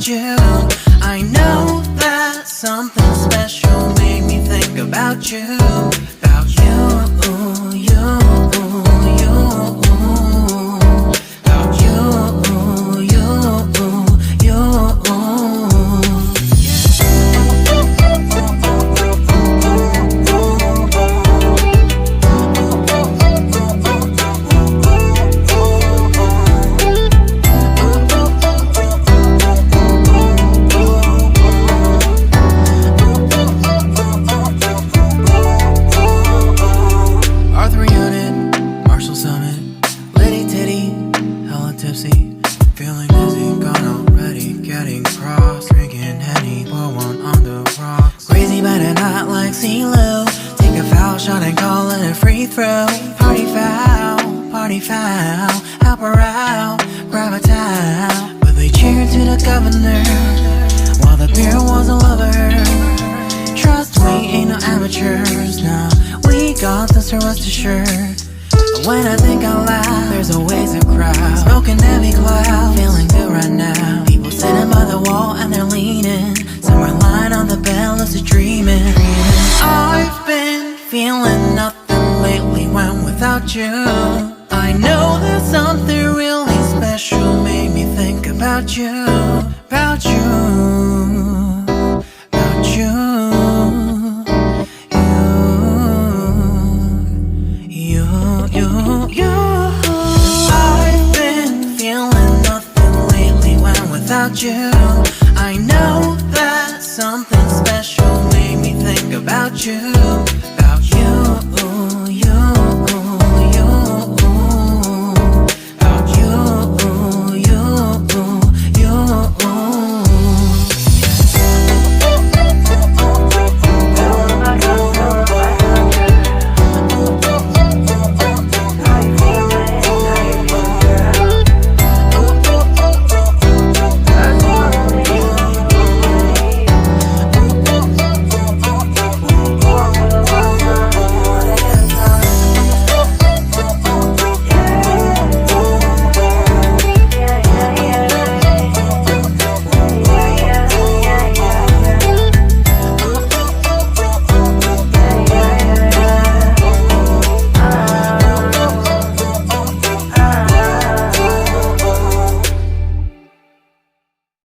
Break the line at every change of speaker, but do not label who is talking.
about you. I know that something special made me think about you. About you, you, you. About you, you, you.
Feeling dizzy, gone already, getting cross, drinking Henny, pour one on the rocks.
Crazy but not like CeeLo. Take a foul shot and call it a free throw. Party foul, help her out, grab a towel. But they cheered to the governor, while the beer was a lover. Trust we ain't no amateurs, nah, we got this, so rest assured. When I think out loud, there's always a crowd, smoking heavy cloud, feeling good right now. People sitting by the wall and they're leaning, some are lying on the bed, lucid dreaming. I've been feeling nothing lately when without you. I know that something really special made me think about you. About you, about you. I've been feeling nothing lately when without you. I know that something special made me think about you.